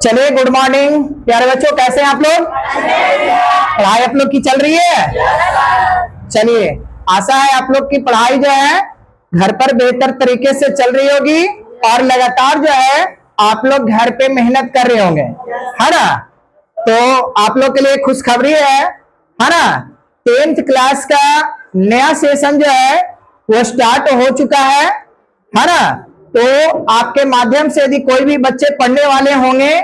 चलिए, good morning प्यारे बच्चों, कैसे हैं आप लोग? पढ़ाई आप लोग की चल रही है? चलिए, आशा है आप लोग की पढ़ाई जो है घर पर बेहतर तरीके से चल रही होगी और लगातार जो है आप लोग घर पे मेहनत कर रहे होंगे, है ना? तो आप लोग के लिए खुशखबरी है ना? 10th क्लास का नया सेशन जो है वो स्टार्ट हो चुका है ना? तो आपके माध्यम से यदि कोई भी बच्चे पढ़ने वाले होंगे,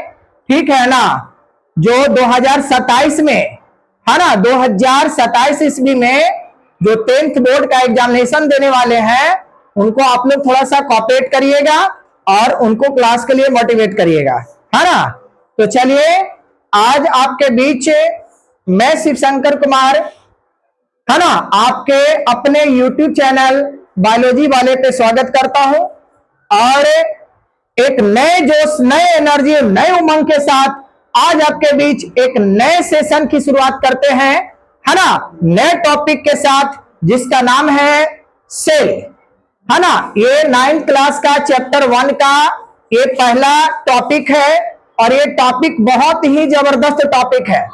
ठीक है ना, जो 2027 में, है ना, 2027 ईस्वी में जो 10th बोर्ड का एग्जामिनेशन देने वाले हैं, उनको आप लोग थोड़ा सा कोऑपरेट करिएगा और उनको क्लास के लिए मोटिवेट करिएगा, है ना? तो चलिए, आज आपके बीच मैं शिवशंकर कुमार, है ना, आपके अपने YouTube चैनल बायोलॉजी वाले पे स्वागत करता हूं और एक नए जोश, नए एनर्जी, नए उमंग के साथ आज आपके बीच एक नए सेशन की शुरुआत करते हैं, है ना, नए टॉपिक के साथ जिसका नाम है सेल, है ना? ये 9th क्लास का चैप्टर 1 का ये पहला टॉपिक है और ये टॉपिक बहुत ही जबरदस्त टॉपिक है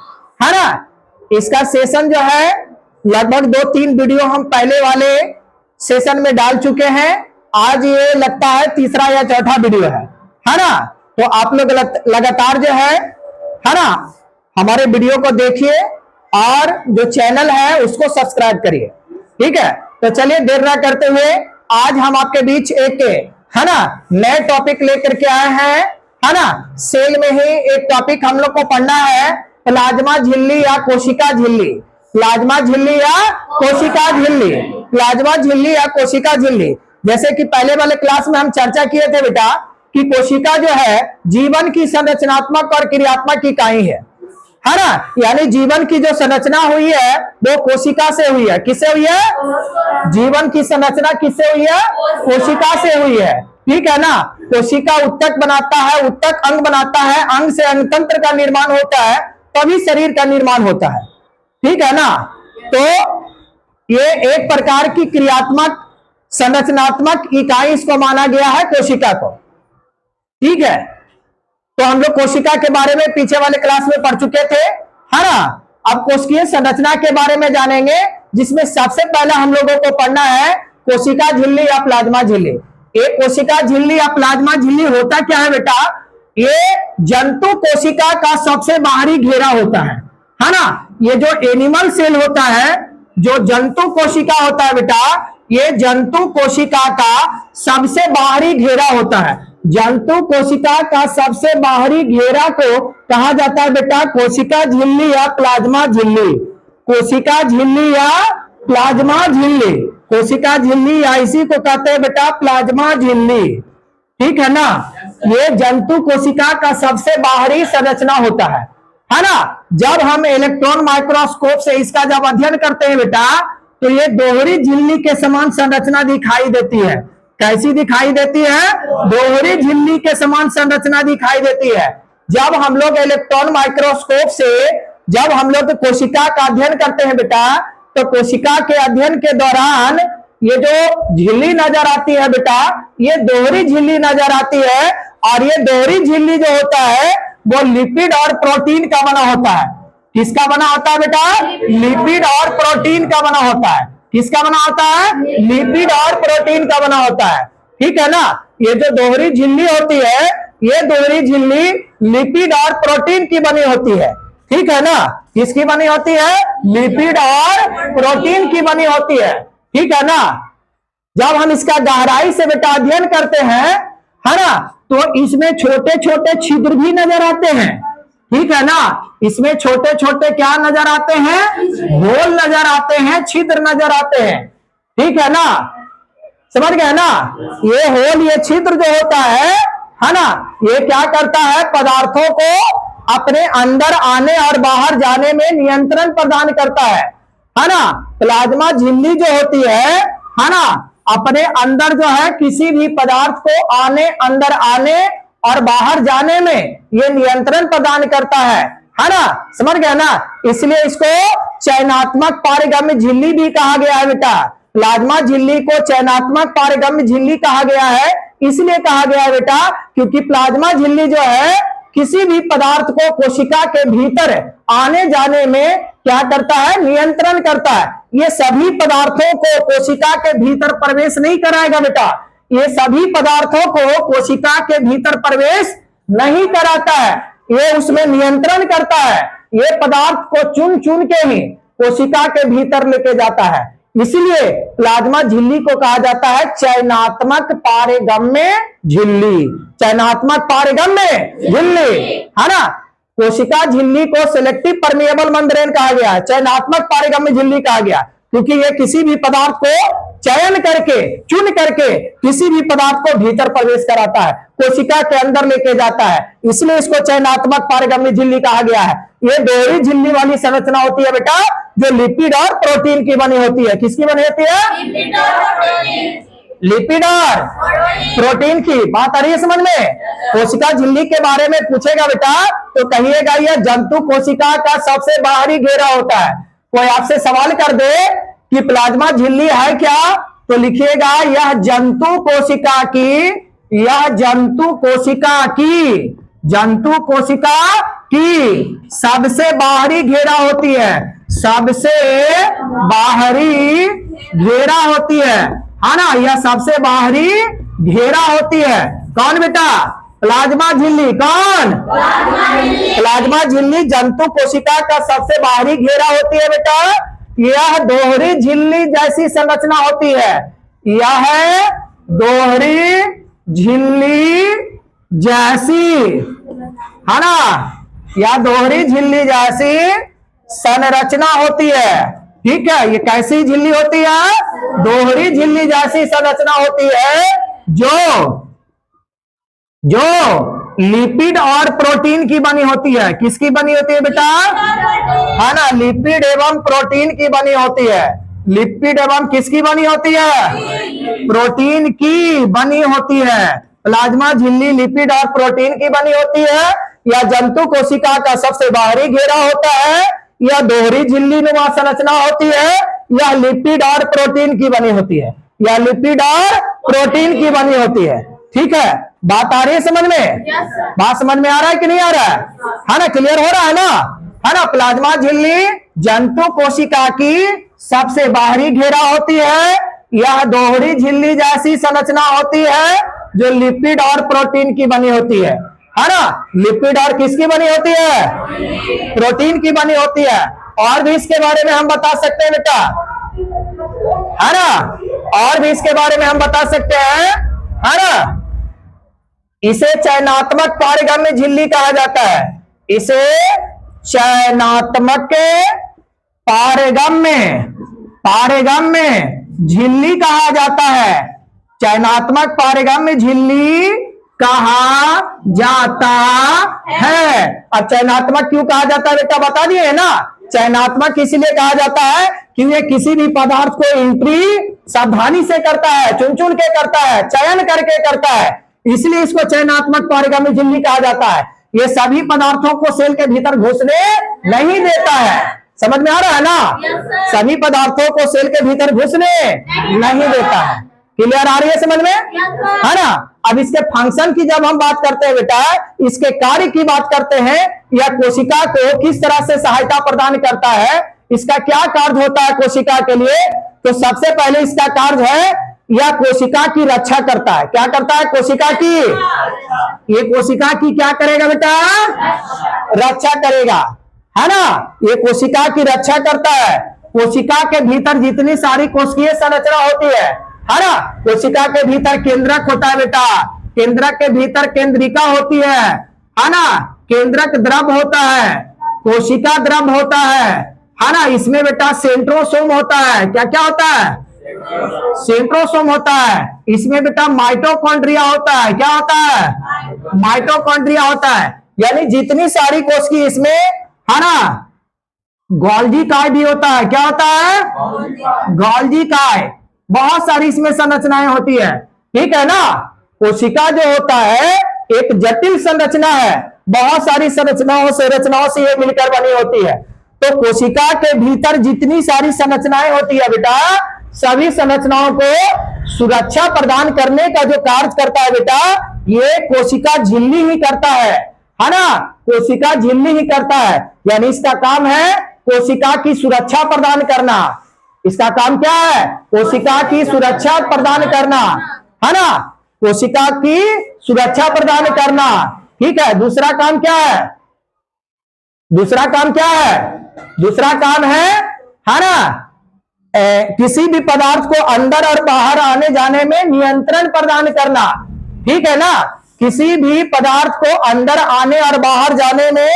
ना? इसका सेशन जो है लगभग 2-3 वीडियो हम पहले वाले सेशन में डाल चुके हैं। आज ये लगता है तीसरा या चौथा वीडियो है ना? तो आप लोग लगातार जो है ना, हमारे वीडियो को देखिए और जो चैनल है उसको सब्सक्राइब करिए, ठीक है? तो चलिए, देर ना करते हुए आज हम आपके बीच एक, है ना, नए टॉपिक लेकर के आए हैं, है ना? सेल में ही एक टॉपिक हम लोग को पढ़ना है, प्लाज्मा झिल्ली या कोशिका झिल्ली। प्लाज्मा झिल्ली या कोशिका झिल्ली, प्लाज्मा झिल्ली या कोशिका झिल्ली। जैसे कि पहले वाले क्लास में हम चर्चा किए थे बेटा कि कोशिका जो है जीवन की संरचनात्मक और क्रियात्मक इकाई है ना? यानी जीवन की जो संरचना हुई है वो कोशिका से हुई है। किससे हुई है? जीवन की संरचना किससे हुई है? कोशिका से हुई है, ठीक है ना? कोशिका उत्तक बनाता है, उत्तक अंग बनाता है, अंग से अंग तंत्र का निर्माण होता है, तभी शरीर का निर्माण होता है, ठीक है ना? तो ये एक प्रकार की क्रियात्मक संरचनात्मक इकाई इसको माना गया है, कोशिका को, ठीक है? तो हम लोग कोशिका के बारे में पीछे वाले क्लास में पढ़ चुके थे, है ना? अब कोशिकीय संरचना के बारे में जानेंगे, जिसमें सबसे पहले हम लोगों को पढ़ना है कोशिका झिल्ली या प्लाज्मा झिल्ली। ये कोशिका झिल्ली या प्लाज्मा झिल्ली होता क्या है बेटा? ये जंतु कोशिका का सबसे बाहरी घेरा होता है ना? ये जो एनिमल सेल होता है, जो जंतु कोशिका होता है बेटा, ये जंतु कोशिका का सबसे बाहरी घेरा होता है। जंतु कोशिका का सबसे बाहरी घेरा को कहा जाता है बेटा कोशिका झिल्ली या प्लाज्मा झिल्ली। कोशिका झिल्ली या प्लाज्मा झिल्ली, कोशिका झिल्ली या इसी को कहते हैं बेटा प्लाज्मा झिल्ली, ठीक है ना? ये जंतु कोशिका का सबसे बाहरी संरचना होता है ना? जब हम इलेक्ट्रॉन माइक्रोस्कोप से इसका जब अध्ययन करते हैं बेटा, तो ये दोहरी झिल्ली के समान संरचना दिखाई देती है। कैसी दिखाई देती है? दोहरी झिल्ली के समान संरचना दिखाई देती है। जब हम लोग इलेक्ट्रॉन माइक्रोस्कोप से जब हम लोग कोशिका का अध्ययन करते हैं बेटा, तो कोशिका के अध्ययन के दौरान ये जो झिल्ली नजर आती है बेटा, ये दोहरी झिल्ली नजर आती है और ये दोहरी झिल्ली जो होता है वो लिपिड और प्रोटीन का बना होता है। किसका बना होता है बेटा? लिपिड और प्रोटीन का बना होता है। किसका बना होता है? लिपिड और प्रोटीन का बना होता है, ठीक है ना? ये जो दोहरी झिल्ली होती है, ये दोहरी झिल्ली लिपिड और प्रोटीन की बनी होती है, ठीक है ना? किसकी बनी होती है? लिपिड और प्रोटीन की बनी होती है, ठीक है ना? जब हम इसका गहराई से बेटा अध्ययन करते हैं, है ना, तो इसमें छोटे छोटे छिद्र भी नजर आते हैं, ठीक है ना? इसमें छोटे छोटे क्या नजर आते हैं? होल नजर आते हैं, छिद्र नजर आते हैं, ठीक है ना? समझ गए ना? ये होल, ये छिद्र जो होता है ना, ये क्या करता है? पदार्थों को अपने अंदर आने और बाहर जाने में नियंत्रण प्रदान करता है ना? प्लाज्मा झिल्ली जो होती है ना, अपने अंदर जो है किसी भी पदार्थ को अंदर आने और बाहर जाने में ये नियंत्रण प्रदान करता है ना? समझ गया ना? इसलिए इसको चयनात्मक पारगम्य झिल्ली भी कहा गया है बेटा। प्लाज्मा झिल्ली को चयनात्मक पारगम्य झिल्ली कहा गया है, इसलिए कहा गया है बेटा क्योंकि प्लाज्मा झिल्ली जो है किसी भी पदार्थ को कोशिका के भीतर आने जाने में क्या करता है, नियंत्रण करता है। ये सभी पदार्थों को कोशिका के भीतर प्रवेश नहीं कराएगा बेटा, ये सभी पदार्थों को कोशिका के भीतर प्रवेश नहीं कराता है, ये उसमें नियंत्रण करता है। ये पदार्थ को चुन चुन के ही कोशिका के भीतर लेके जाता है। इसलिए प्लाज्मा झिल्ली को कहा जाता है चयनात्मक पारगम्य झिल्ली। चयनात्मक पारगम्य झिल्ली है ना। कोशिका झिल्ली को सिलेक्टिव परमिएबल मेम्ब्रेन कहा गया है, चयनात्मक पारगम्य झिल्ली कहा गया क्योंकि ये किसी भी पदार्थ को चयन करके चुन करके किसी भी पदार्थ को भीतर प्रवेश कराता है, कोशिका के अंदर लेके जाता है, इसलिए इसको चयनात्मक पारगम्य झिल्ली कहा गया है। ये दोहरी झिल्ली वाली संरचना होती है बेटा जो लिपिड और प्रोटीन की बनी होती है। किसकी बनी होती है? लिपिड और प्रोटीन की। बात आ रही है समझ में? कोशिका झिल्ली के बारे में पूछेगा बेटा तो कहिएगा यह जंतु कोशिका का सबसे बाहरी घेरा होता है। कोई आपसे सवाल कर दे कि प्लाज्मा झिल्ली है क्या, तो लिखिएगा यह जंतु कोशिका की, यह जंतु कोशिका की, जंतु कोशिका की सबसे बाहरी घेरा होती है, सबसे बाहरी घेरा होती है ना। यह सबसे बाहरी घेरा होती है। कौन बेटा? प्लाज्मा झिल्ली। कौन? प्लाज्मा झिल्ली जंतु कोशिका का सबसे बाहरी घेरा होती है बेटा। यह दोहरी झिल्ली जैसी संरचना होती है, यह दोहरी झिल्ली जैसी है ना, यह दोहरी झिल्ली जैसी संरचना होती है। ठीक है, ये कैसी झिल्ली होती है? दोहरी झिल्ली जैसी संरचना होती है जो लिपिड और प्रोटीन की बनी होती है। किसकी बनी होती है बेटा? है ना, लिपिड एवं प्रोटीन की बनी होती है। लिपिड एवं किसकी बनी होती है? प्रोटीन की बनी होती है। प्लाज्मा झिल्ली लिपिड और प्रोटीन की बनी होती है। यह जंतु कोशिका का सबसे बाहरी घेरा होता है। यह दोहरी झिल्ली नुमा संरचना होती है। यह लिपिड और प्रोटीन की बनी होती है। यह लिपिड और प्रोटीन की बनी होती है। ठीक है, बात आ रही है समझ में? बात समझ में आ रहा है कि नहीं आ रहा है ना? क्लियर हो रहा है ना? है ना। प्लाज्मा झिल्ली जंतु कोशिका की सबसे बाहरी घेरा होती है। यह दोहरी झिल्ली जैसी संरचना होती है जो लिपिड और प्रोटीन की बनी होती है ना। लिपिड और किसकी बनी होती है? प्रोटीन की बनी होती है। और भी इसके बारे में हम बता सकते हैं बेटा, है ना। और भी इसके बारे में हम बता सकते हैं, है ना। इसे चयनात्मक पारगम्य झिल्ली कहा जाता है। इसे चयनात्मक पारगम्य झिल्ली कहा जाता है। चयनात्मक पारगम्य झिल्ली कहा जाता है। अब चयनात्मक क्यों कहा जाता है बेटा बता दिए ना। चयनात्मक इसलिए कहा जाता है कि ये किसी भी पदार्थ को एंट्री सावधानी से करता है, चुन चुन के करता है, चयन करके करता है, इसलिए इसको चयनात्मक पारगम्य झिल्ली कहा जाता है। ये सभी पदार्थों को सेल के भीतर घुसने नहीं देता है। समझ में आ रहा है ना? सभी पदार्थों को सेल के भीतर घुसने नहीं देता है। क्लियर आ रही है समझ में? है ना। अब इसके फंक्शन की जब हम बात करते हैं बेटा, इसके कार्य की बात करते हैं, यह कोशिका को किस तरह से सहायता प्रदान करता है, इसका क्या कार्य होता है कोशिका के लिए, तो सबसे पहले इसका कार्य है यह कोशिका की रक्षा करता है। क्या करता है? कोशिका की, ये कोशिका की क्या करेगा बेटा? रक्षा करेगा, है ना। ये कोशिका की रक्षा करता है। कोशिका के भीतर जितनी सारी कोशिकीय संरचना होती है ना, कोशिका के भीतर केंद्रक होता है बेटा, केंद्रक के भीतर केंद्रिका होती है ना, केंद्रक द्रव होता है, कोशिका द्रव होता है ना। इसमें बेटा सेंट्रोसोम होता है। क्या क्या होता है? सेंट्रोसोम होता है। इसमें बेटा माइटोकॉन्ड्रिया होता है। क्या होता है? माइटोकॉन्ड्रिया होता है। यानी जितनी सारी कोशिकी इसमें है ना, गोल्जी काय भी होता है। क्या होता है? गोल्जी काय। बहुत सारी इसमें संरचनाएं होती है। ठीक है ना। कोशिका जो होता है एक जटिल संरचना है, बहुत सारी रचनाओं से ये मिलकर बनी होती है। तो कोशिका के भीतर जितनी सारी संरचनाएं होती है बेटा, सभी संरचनाओं को सुरक्षा प्रदान करने का जो कार्य करता है बेटा, ये कोशिका झिल्ली ही करता है ना। कोशिका झिल्ली ही करता है, यानी इसका काम है कोशिका की सुरक्षा प्रदान करना। इसका काम क्या है? कोशिका की सुरक्षा प्रदान करना, है ना। कोशिका की सुरक्षा प्रदान करना, ठीक है। दूसरा काम क्या है? दूसरा काम क्या है? दूसरा काम है ना, किसी भी पदार्थ को अंदर और बाहर आने जाने में नियंत्रण प्रदान करना, ठीक है ना। किसी भी पदार्थ को अंदर आने और बाहर जाने में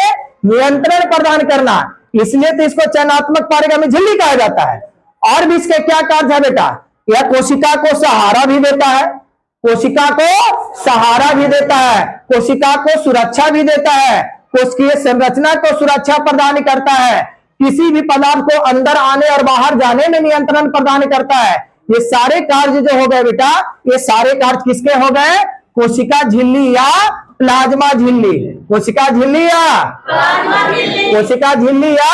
नियंत्रण प्रदान करना, इसलिए तो इसको चयनात्मक पारगम्य झिल्ली कहा जाता है। और भी इसके क्या कार्य है बेटा? यह कोशिका को सहारा भी देता है, कोशिका को सहारा भी देता है, कोशिका को सुरक्षा भी देता है, कोशिकीय संरचना को सुरक्षा प्रदान करता है, किसी भी पदार्थ को अंदर आने और बाहर जाने में नियंत्रण प्रदान करता है। ये सारे कार्य जो हो गए बेटा, ये सारे कार्य किसके हो गए? कोशिका झिल्ली या प्लाज्मा झिल्ली। कोशिका झिल्ली या प्लाज्मा झिल्ली, कोशिका झिल्ली या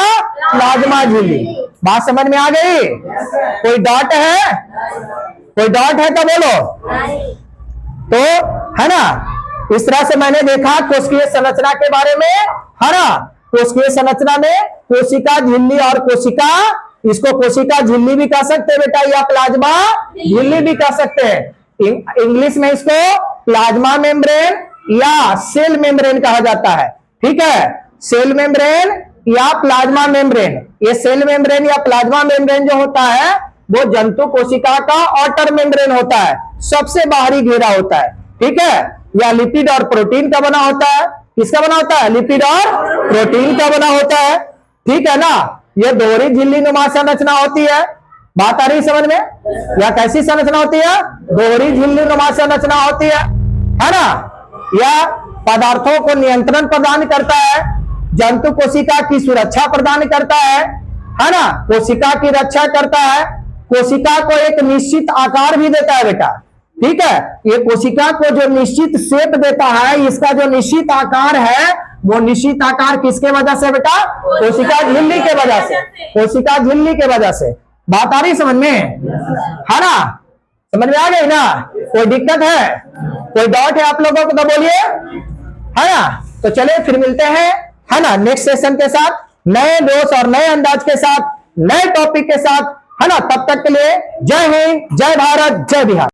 प्लाज्मा झिल्ली। बात समझ में आ गई? कोई डॉट है? कोई डॉट है तो बोलो। तो है ना, इस तरह से मैंने देखा कोशिकीय संरचना के बारे में, है ना। कोशिकीय संरचना में कोशिका झिल्ली और कोशिका, इसको कोशिका झिल्ली भी कह सकते हैं बेटा, या प्लाज्मा झिल्ली भी कह सकते हैं। इंग्लिश में इसको प्लाज्मा मेम्ब्रेन या सेल मेम्ब्रेन कहा जाता है, ठीक है। सेल मेम्ब्रेन या प्लाज्मा मेम्ब्रेन। ये सेल मेम्ब्रेन या प्लाज्मा मेम्ब्रेन जो होता है वो जंतु कोशिका का आउटर मेम्ब्रेन होता है, सबसे बाहरी घेरा होता है, ठीक है। या लिपिड और प्रोटीन का बना होता है। किसका बना होता है? लिपिड और प्रोटीन का बना होता है, ठीक है ना। यह दोहरी झिल्ली नुमा संरचना होती है। बात आ रही समझ में? या कैसी संरचना होती है? दोहरी झिल्ली नुमा संरचना होती है ना। यह पदार्थों को नियंत्रण प्रदान करता है, जंतु कोशिका की सुरक्षा प्रदान करता है ना। कोशिका की रक्षा करता है, कोशिका को एक निश्चित आकार भी देता है बेटा, ठीक है। ये कोशिका को जो निश्चित शेप देता है, इसका जो निश्चित आकार है, वो निश्चित आकार किसके वजह से बेटा? कोशिका झिल्ली के वजह से, कोशिका झिल्ली के वजह से। बात आ रही समझ में, है ना? समझ में आ गई ना? कोई दिक्कत है? कोई डाउट है आप लोगों को तो बोलिए, है ना। तो चलिए फिर मिलते हैं, है ना, नेक्स्ट सेशन के साथ, नए दोस्त और नए अंदाज के साथ, नए टॉपिक के साथ, है ना। तब तक के लिए जय हिंद, जय भारत, जय बिहार।